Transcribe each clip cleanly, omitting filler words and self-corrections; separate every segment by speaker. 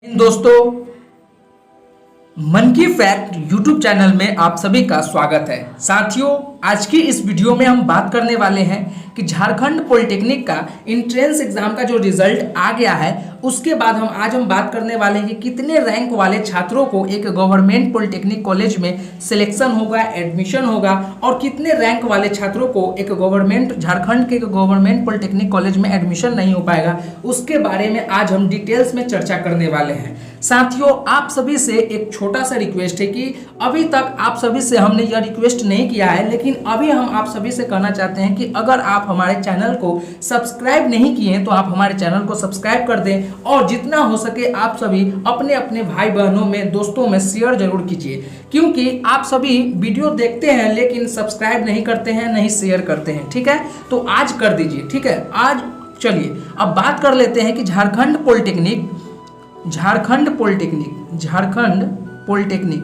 Speaker 1: दोस्तों, मन की फैक्ट यूट्यूब चैनल में आप सभी का स्वागत है। साथियों, आज की इस वीडियो में हम बात करने वाले हैं कि झारखंड पॉलिटेक्निक का एंट्रेंस एग्जाम का जो रिजल्ट आ गया है, उसके बाद आज हम बात करने वाले हैं कि कितने रैंक वाले छात्रों को एक गवर्नमेंट पॉलिटेक्निक कॉलेज में सिलेक्शन होगा, एडमिशन होगा, और कितने रैंक वाले छात्रों को एक झारखंड के गवर्नमेंट पॉलिटेक्निक कॉलेज में एडमिशन नहीं हो पाएगा। उसके बारे में आज हम डिटेल्स में चर्चा करने वाले हैं। साथियों, आप सभी से एक छोटा सा रिक्वेस्ट है कि अभी तक आप सभी से हमने यह रिक्वेस्ट नहीं किया है, लेकिन अभी हम आप सभी से कहना चाहते हैं कि अगर आप हमारे चैनल को सब्सक्राइब नहीं किए हैं तो आप हमारे चैनल को सब्सक्राइब कर दें, और जितना हो सके आप सभी अपने अपने भाई बहनों में, दोस्तों में शेयर जरूर कीजिए, क्योंकि आप सभी वीडियो देखते हैं लेकिन सब्सक्राइब नहीं करते हैं, नहीं शेयर करते हैं। ठीक है, तो आज कर दीजिए। ठीक है, आज चलिए अब बात कर लेते हैं कि झारखंड पॉलिटेक्निक,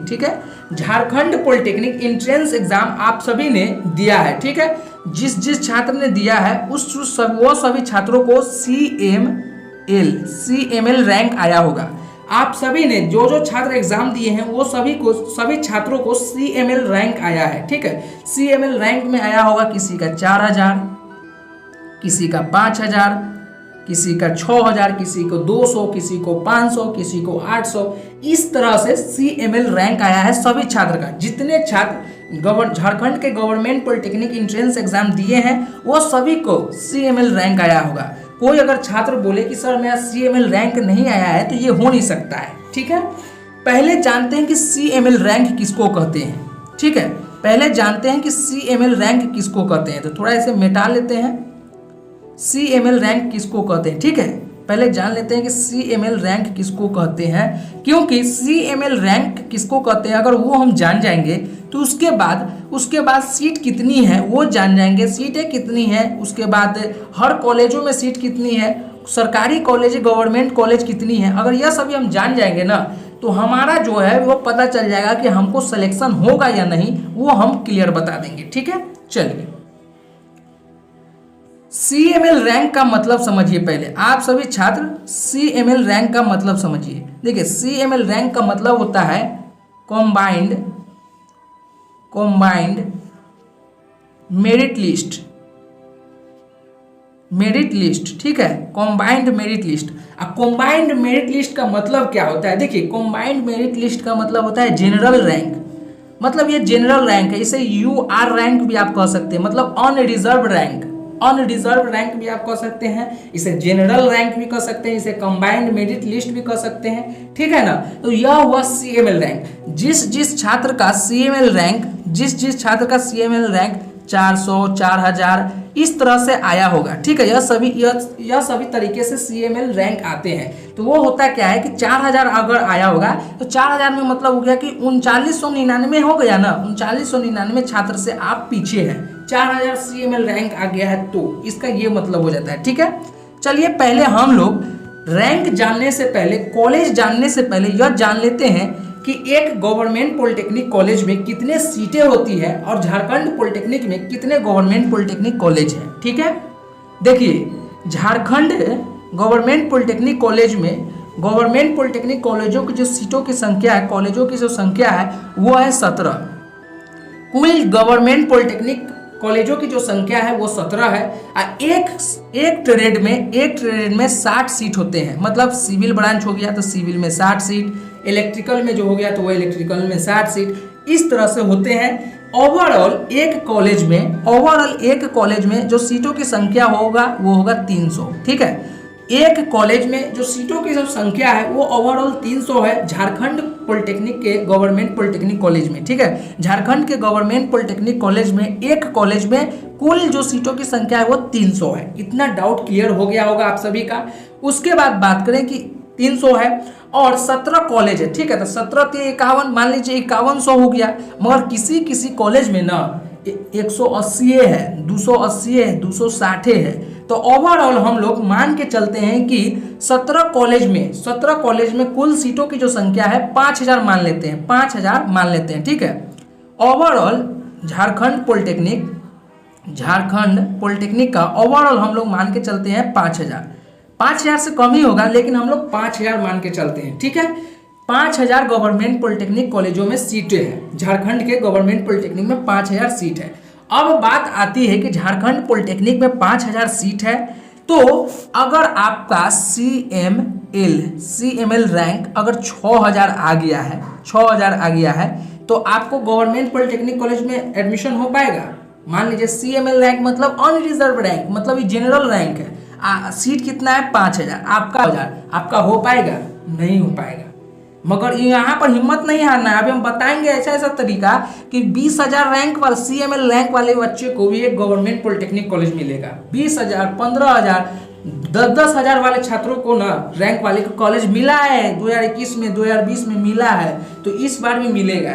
Speaker 1: ठीक है, झारखंड पॉलिटेक्निक एंट्रेंस एग्जाम आप सभी ने दिया है। ठीक है, जिस छात्र ने दिया है वो सभी छात्रों को CML रैंक आया होगा। आप सभी ने जो छात्र एग्जाम दिए हैं वो सभी छात्रों को CML रैंक आया है। ठीक है, CML रैंक में आया होगा किसी का 4000, किसी का 5000, किसी का 6000, किसी को 200, किसी को 500, किसी को 800। इस तरह से CML रैंक आया है सभी छात्र का। जितने छात्र झारखंड के गवर्नमेंट पॉलिटेक्निक एंट्रेंस एग्जाम दिए हैं वो सभी को CML रैंक आया होगा। कोई अगर छात्र बोले कि सर मेरा CML रैंक नहीं आया है, तो ये हो नहीं सकता है। ठीक है, पहले जानते हैं कि CML रैंक किसको कहते हैं। ठीक है, पहले जानते हैं कि CML रैंक किसको कहते हैं। तो थोड़ा इसे मिटा लेते हैं, CML रैंक किसको कहते हैं। ठीक है, पहले जान लेते हैं कि CML रैंक किसको कहते हैं, क्योंकि CML रैंक किसको कहते हैं अगर वो हम जान जाएंगे तो उसके बाद सीट कितनी है वो जान जाएंगे। सीटें कितनी है, उसके बाद हर कॉलेजों में सीट कितनी है, सरकारी कॉलेज, गवर्नमेंट कॉलेज कितनी है। अगर यह सभी हम जान जाएंगे ना, तो हमारा जो है वो पता चल जाएगा कि हमको सिलेक्शन होगा या नहीं, वो हम क्लियर बता देंगे। ठीक है, चलिए CML रैंक का मतलब समझिए। पहले आप सभी छात्र CML रैंक का मतलब समझिए। देखिए, CML रैंक का मतलब होता है कॉम्बाइंड मेरिट लिस्ट। ठीक है, कॉम्बाइंड मेरिट लिस्ट। अब कॉम्बाइंड मेरिट लिस्ट का मतलब क्या होता है? देखिए, कॉम्बाइंड मेरिट लिस्ट का मतलब होता है जनरल रैंक। मतलब ये जनरल रैंक है, इसे UR रैंक भी आप कह सकते हैं, मतलब अनरिजर्व रैंक भी आप कह सकते हैं, इसे जनरल रैंक भी कह सकते हैं, इसे कंबाइंड मेरिट लिस्ट भी कह सकते हैं। ठीक है ना, तो यह हुआ CML रैंक। जिस छात्र का CML रैंक 400, 4000 इस तरह से आया होगा। ठीक है, यह सभी तरीके से CML रैंक आते हैं। तो वो होता क्या है कि 4000 अगर आया होगा तो 4000 में मतलब हो गया कि 3999 हो गया ना, 3999 छात्र से आप पीछे हैं, 4000 CML रैंक आ गया है, तो इसका ये मतलब हो जाता है। ठीक है, चलिए पहले हम लोग रैंक जानने से पहले, कॉलेज जानने से पहले यह जान लेते हैं कि एक गवर्नमेंट पॉलिटेक्निक कॉलेज में कितने सीटें होती है और झारखंड पॉलिटेक्निक में कितने गवर्नमेंट पॉलिटेक्निक कॉलेज हैं। ठीक है, देखिए, झारखंड गवर्नमेंट पॉलिटेक्निक कॉलेज में, गवर्नमेंट पॉलिटेक्निक कॉलेजों की जो सीटों की संख्या है, कॉलेजों की जो संख्या है वो है 17। कुल गवर्नमेंट पॉलिटेक्निक कॉलेजों की जो संख्या है वो 17 है। एक ट्रेड में 60 सीट होते हैं। मतलब सिविल ब्रांच हो गया तो सिविल में 60 सीट, इलेक्ट्रिकल में जो हो गया तो वो इलेक्ट्रिकल में 60 सीट, इस तरह से होते हैं। ओवरऑल एक कॉलेज में जो सीटों की संख्या होगा वो होगा 300। ठीक है, एक कॉलेज में जो सीटों की जो संख्या है वो ओवरऑल 300 है झारखंड पॉलिटेक्निक के गवर्नमेंट पॉलिटेक्निक कॉलेज में। ठीक है, झारखंड के गवर्नमेंट पॉलिटेक्निक कॉलेज में, एक कॉलेज में कुल जो सीटों की संख्या है वो 300 है। इतना डाउट क्लियर हो गया होगा आप सभी का। उसके बाद बात करें कि 300 है और 17 कॉलेज है। ठीक है, तो 17 के 51, मान लीजिए 5100 हो गया, मगर किसी कॉलेज में ना 180 है, 280 है, 260 है। तो ओवरऑल हम लोग मान के चलते हैं कि 17 कॉलेज में कुल सीटों की जो संख्या है 5000 मान लेते हैं। ठीक है, ओवरऑल झारखंड पॉलिटेक्निक का ओवरऑल हम लोग मान के चलते हैं 5000। 5,000 से कम ही होगा, लेकिन हम लोग 5,000 मान के चलते हैं, ठीक है। 5,000 गवर्नमेंट पॉलिटेक्निक कॉलेजों में सीटें हैं, झारखंड के गवर्नमेंट पॉलिटेक्निक में 5,000 सीट है। अब बात आती है कि झारखंड पॉलिटेक्निक में 5,000 सीट है, तो अगर आपका CML रैंक अगर 6,000 आ गया है, 6,000 आ गया है, तो आपको गवर्नमेंट पॉलिटेक्निक कॉलेज में एडमिशन हो पाएगा। मान लीजिए CML रैंक मतलब अनरिजर्व रैंक, मतलब ये जनरल रैंक है, सीट कितना है 5,000, आपका हो पाएगा? नहीं हो पाएगा। मगर यहाँ पर हिम्मत नहीं हारना है। अभी हम बताएंगे ऐसा तरीका कि 20,000 रैंक वाले CML रैंक वाले बच्चे को भी एक गवर्नमेंट पॉलिटेक्निक कॉलेज मिलेगा। 20,000, 15,000, 10,000 वाले छात्रों को ना रैंक वाले को कॉलेज मिला है 2021 में, 2020 में मिला है, तो इस बार भी मिलेगा।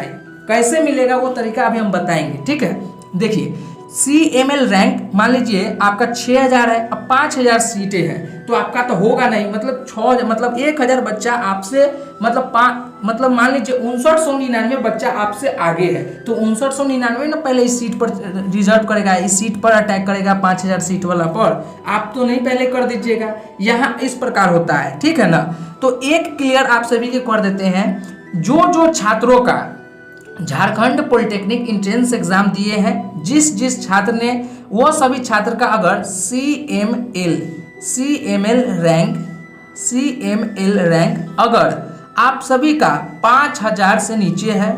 Speaker 1: कैसे मिलेगा वो तरीका अभी हम बताएंगे, ठीक है। देखिए CML रैंक मान लीजिए आपका 6,000 है, अब 5,000 सीटें हैं, तो आपका तो होगा नहीं, मतलब 1,000 बच्चा आपसे मतलब मान लीजिए 5999 बच्चा आपसे आगे है, तो 5999 ना पहले इस सीट पर रिजर्व करेगा, इस सीट पर अटैक करेगा 5,000 सीट वाला पर, आप तो नहीं पहले कर दीजिएगा। यहाँ इस प्रकार होता है, ठीक है ना। तो एक क्लियर आप सभी के कर देते हैं, जो छात्रों का झारखंड पॉलिटेक्निक एंट्रेंस एग्जाम दिए हैं, जिस छात्र ने, वो सभी छात्र का अगर CML रैंक अगर आप सभी का 5,000 से नीचे है,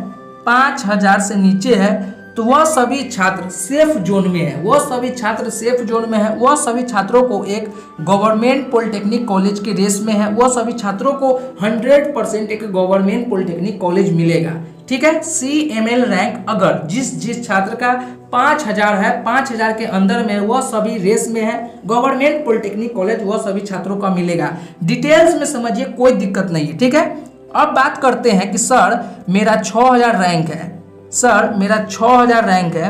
Speaker 1: 5,000 से नीचे है, तो वह सभी छात्र सेफ जोन में है, वह सभी छात्र सेफ जोन में है, वह सभी छात्रों को एक गवर्नमेंट पॉलिटेक्निक कॉलेज के रेस में है, वह सभी छात्रों को 100% एक गवर्नमेंट पॉलिटेक्निक कॉलेज मिलेगा, ठीक है। CML रैंक अगर जिस छात्र का 5,000 है, 5,000 के अंदर में, वह सभी रेस में है, गवर्नमेंट पॉलिटेक्निक कॉलेज वह सभी छात्रों का मिलेगा। डिटेल्स में समझिए, कोई दिक्कत नहीं है, ठीक है। अब बात करते हैं कि सर मेरा 6,000 रैंक है, सर मेरा 6,000 रैंक है,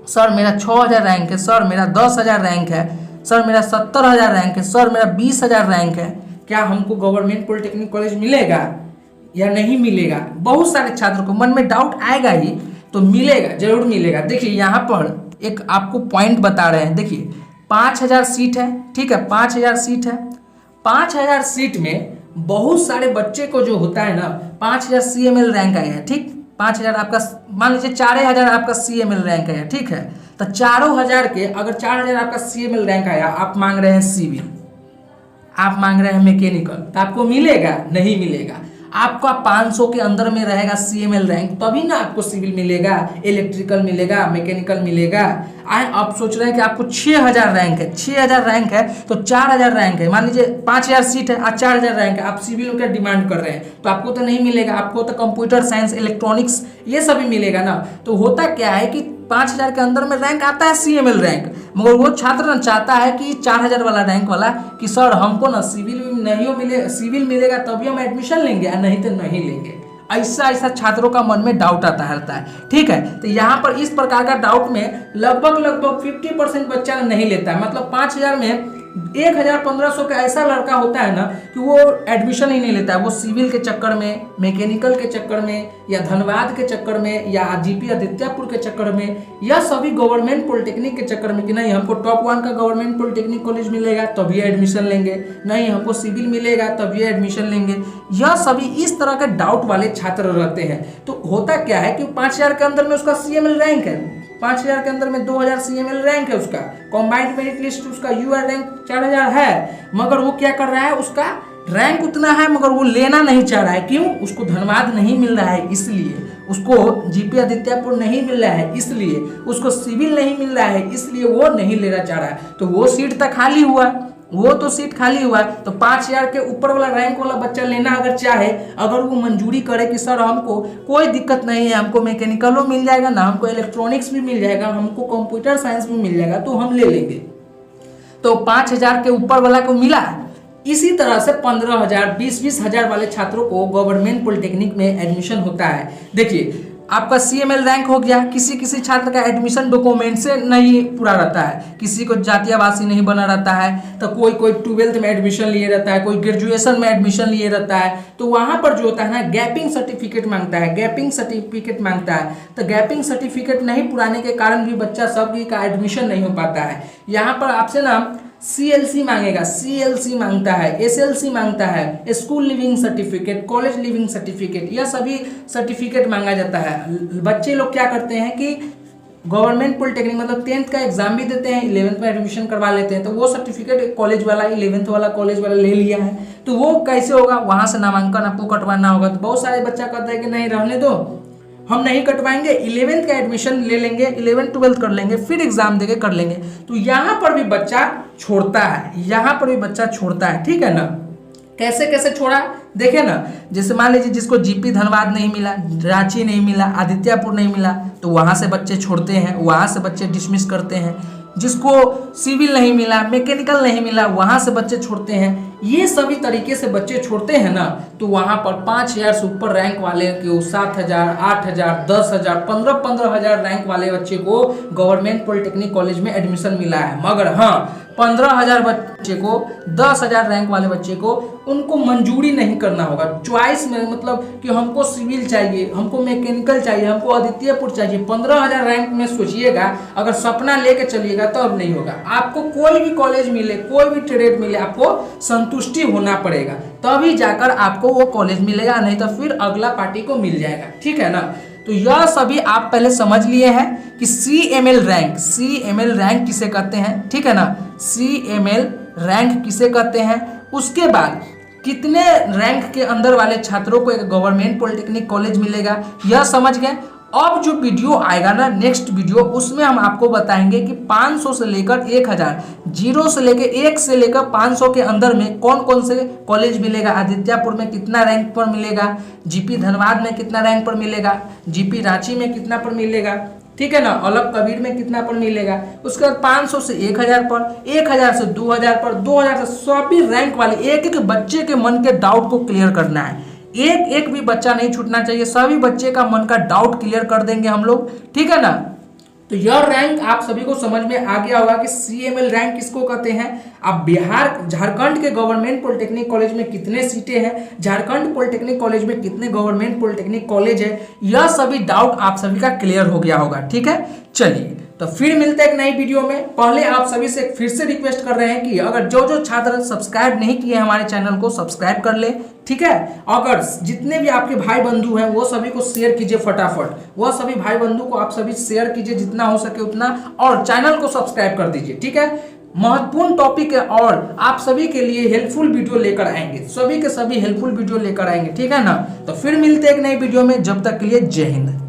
Speaker 1: सर मेरा 6,000 रैंक है, सर मेरा 10,000 रैंक है, सर मेरा 70,000 रैंक है, सर मेरा 20,000 रैंक है, क्या हमको गवर्नमेंट पॉलिटेक्निक कॉलेज मिलेगा या नहीं मिलेगा? बहुत सारे छात्रों को मन में डाउट आएगा ही, तो मिलेगा, जरूर मिलेगा। देखिए यहाँ पर एक आपको पॉइंट बता रहे हैं, देखिए 5,000 सीट है, ठीक है, 5,000 सीट है। 5,000 सीट में बहुत सारे बच्चे को जो होता है ना, 5,000 CML रैंक आया है, ठीक, 5,000 आपका, मान लीजिए 4,000 आपका CML रैंक आया, ठीक है, तो 4,000 के अगर 4,000 आपका CML रैंक आया, आप मांग रहे हैं सिविल, आप मांग रहे हैं मैकेनिकल, तो आपको मिलेगा? नहीं मिलेगा। आपका 500 के अंदर में रहेगा CML रैंक, तभी ना आपको सिविल मिलेगा, इलेक्ट्रिकल मिलेगा, मैकेनिकल मिलेगा। आप सोच रहे हैं कि आपको 6,000 रैंक है, 6,000 रैंक है तो 4,000 रैंक है, मान लीजिए 5,000 सीट है और 4,000 रैंक है, आप सिविल का डिमांड कर रहे हैं, तो आपको तो नहीं मिलेगा, आपको तो कंप्यूटर साइंस, इलेक्ट्रॉनिक्स ये सभी मिलेगा ना। तो होता क्या है कि 5,000 के अंदर में रैंक आता है CML रैंक, मगर वो छात्र ना चाहता है कि 4,000 वाला रैंक वाला कि सर हमको ना सिविल नहीं मिले, सिविल मिलेगा तभी हम एडमिशन लेंगे, नहीं तो नहीं लेंगे। ऐसा छात्रों का मन में डाउट आता है, ठीक है। तो यहाँ पर इस प्रकार का डाउट में लगभग 50% बच्चा नहीं लेता है, मतलब 5,000 में 1,000-1,500 का ऐसा लड़का होता है ना कि वो एडमिशन ही नहीं लेता है, वो सिविल के चक्कर में, मैकेनिकल के चक्कर में, या धनबाद के चक्कर में, या GP आदित्यापुर के चक्कर में, या सभी गवर्नमेंट पॉलिटेक्निक के चक्कर में कि नहीं हमको टॉप 1 का गवर्नमेंट पॉलिटेक्निक कॉलेज मिलेगा तभी एडमिशन लेंगे, नहीं हमको सिविल मिलेगा तभी एडमिशन लेंगे, यह सभी इस तरह के डाउट वाले छात्र रहते हैं। तो होता क्या है कि 5,000 के अंदर में उसका CML रैंक है, 5,000 के अंदर में 2,000 CML रैंक है, उसका कॉम्बाइंड मेरिट लिस्ट उसका UR रैंक 4,000 है, मगर वो क्या कर रहा है, उसका रैंक उतना है मगर वो लेना नहीं चाह रहा है। क्यों? उसको धनबाद नहीं मिल रहा है, इसलिए उसको GP आदित्यापुर नहीं मिल रहा है, इसलिए उसको सिविल नहीं मिल रहा है, इसलिए वो नहीं लेना चाह रहा है। तो वो सीट तक खाली हुआ, वो तो सीट खाली हुआ, तो 5,000 के ऊपर वाला रैंक वाला बच्चा लेना अगर चाहे, अगर वो मंजूरी करे कि सर हमको कोई दिक्कत नहीं है, हमको मैकेनिकलो मिल जाएगा ना, हमको इलेक्ट्रॉनिक्स भी मिल जाएगा, हमको कंप्यूटर साइंस भी मिल जाएगा, तो हम ले लेंगे। तो 5,000 के ऊपर वाला को मिला। इसी तरह से 15,000, 20,000 वाले छात्रों को गवर्नमेंट पॉलिटेक्निक में एडमिशन होता है। देखिए आपका CML रैंक हो गया, किसी छात्र का एडमिशन डॉक्यूमेंट से नहीं पूरा रहता है, किसी को जातीयवासी नहीं बना रहता है, तो कोई 12th में एडमिशन लिए रहता है, कोई ग्रेजुएशन में एडमिशन लिए रहता है, तो वहाँ पर जो होता है ना गैपिंग सर्टिफिकेट मांगता है, गैपिंग सर्टिफिकेट मांगता है। तो गैपिंग सर्टिफिकेट नहीं पुराने के कारण भी बच्चा सभी का एडमिशन नहीं हो पाता है। यहाँ पर आपसे ना CLC मांगेगा, CLC मांगता है, SLC मांगता है, school leaving certificate, college leaving certificate, यह सभी सर्टिफिकेट मांगा जाता है। बच्चे लोग क्या करते हैं कि गवर्नमेंट पॉलिटेक्निक मतलब 10th का एग्जाम भी देते हैं, 11th में एडमिशन करवा लेते हैं, तो वो सर्टिफिकेट कॉलेज वाला 11th वाला कॉलेज वाला ले लिया है, तो वो कैसे होगा, वहां से नामांकन आपको कटवाना होगा। तो बहुत सारे बच्चा कहता है कि नहीं रहने दो, हम नहीं कटवाएंगे, 11th का एडमिशन ले लेंगे, 11th 12th कर लेंगे, फिर एग्जाम देके कर लेंगे। तो यहाँ पर भी बच्चा छोड़ता है, यहाँ पर भी बच्चा छोड़ता है, ठीक है ना। कैसे कैसे छोड़ा देखिए ना, जैसे मान लीजिए जिसको जीपी धनबाद नहीं मिला, रांची नहीं मिला, आदित्यपुर नहीं मिला, तो वहां से बच्चे छोड़ते हैं, वहां से बच्चे डिसमिस करते हैं। जिसको सिविल नहीं मिला, मैकेनिकल नहीं मिला, वहां से बच्चे छोड़ते हैं। ये सभी तरीके से बच्चे छोड़ते हैं ना, तो वहां पर 5000 से ऊपर रैंक वाले को 7000, 8000, 10000, 15,000 रैंक वाले बच्चे को गवर्नमेंट पॉलिटेक्निक कॉलेज में एडमिशन मिला है। मगर हाँ, 15,000 बच्चे को, 10,000 रैंक वाले बच्चे को उनको मंजूरी नहीं करना होगा। चॉइस में मतलब कि हमको सिविल चाहिए, हमको मैकेनिकल चाहिए, हमको आदित्यपुर चाहिए, 15,000 रैंक में सोचिएगा, अगर सपना लेके चलिएगा तो अब नहीं होगा। आपको कोई भी कॉलेज मिले, कोई भी ट्रेड मिले, आपको संतुष्टि होना पड़ेगा, तभी जाकर आपको वो कॉलेज मिलेगा, नहीं तो फिर अगला पार्टी को मिल जाएगा, ठीक है ना। तो यह सभी आप पहले समझ लिए हैं कि CML रैंक किसे कहते हैं, ठीक है ना। CML रैंक किसे कहते हैं, उसके बाद कितने रैंक के अंदर वाले छात्रों को एक गवर्नमेंट पॉलिटेक्निक कॉलेज मिलेगा, यह समझ गए। अब जो वीडियो आएगा ना, नेक्स्ट वीडियो, उसमें हम आपको बताएंगे कि 500 से लेकर 1000, 0 से लेकर 1 से लेकर 500 के अंदर में कौन कौन से कॉलेज मिलेगा। आदित्यपुर में कितना रैंक पर मिलेगा, जीपी धनबाद में कितना रैंक पर मिलेगा, जीपी रांची में कितना पर मिलेगा, ठीक है ना, अलग कबीर में कितना पर मिलेगा। उसके बाद 500 से 1000 पर, 1000 से 2000 पर, 2000 से सभी रैंक वाले एक एक बच्चे के मन के डाउट को क्लियर करना है। एक एक भी बच्चा नहीं छूटना चाहिए, सभी बच्चे का मन का डाउट क्लियर कर देंगे हम लोग, ठीक है ना। तो यह रैंक आप सभी को समझ में आ गया होगा कि CML रैंक किसको कहते हैं। अब झारखंड के गवर्नमेंट पॉलिटेक्निक कॉलेज में कितने सीटें हैं, झारखंड पॉलिटेक्निक कॉलेज में कितने गवर्नमेंट पॉलिटेक्निक कॉलेज है, यह सभी डाउट आप सभी का क्लियर हो गया होगा, ठीक है। चलिए, तो फिर मिलते हैं एक नई वीडियो में। पहले आप सभी से फिर से रिक्वेस्ट कर रहे हैं कि अगर जो छात्र सब्सक्राइब नहीं किए हमारे चैनल को सब्सक्राइब कर ले, ठीक है। अगर जितने भी आपके भाई बंधु हैं वो सभी को शेयर कीजिए फटाफट, वह सभी भाई बंधु को आप सभी शेयर कीजिए जितना हो सके उतना, और चैनल को सब्सक्राइब कर दीजिए, ठीक है। महत्वपूर्ण टॉपिक है और आप सभी के लिए हेल्पफुल वीडियो लेकर आएंगे, सभी के सभी हेल्पफुल वीडियो लेकर आएंगे, ठीक है ना। तो फिर मिलते हैं एक नई वीडियो में, जब तक के लिए जय हिंद।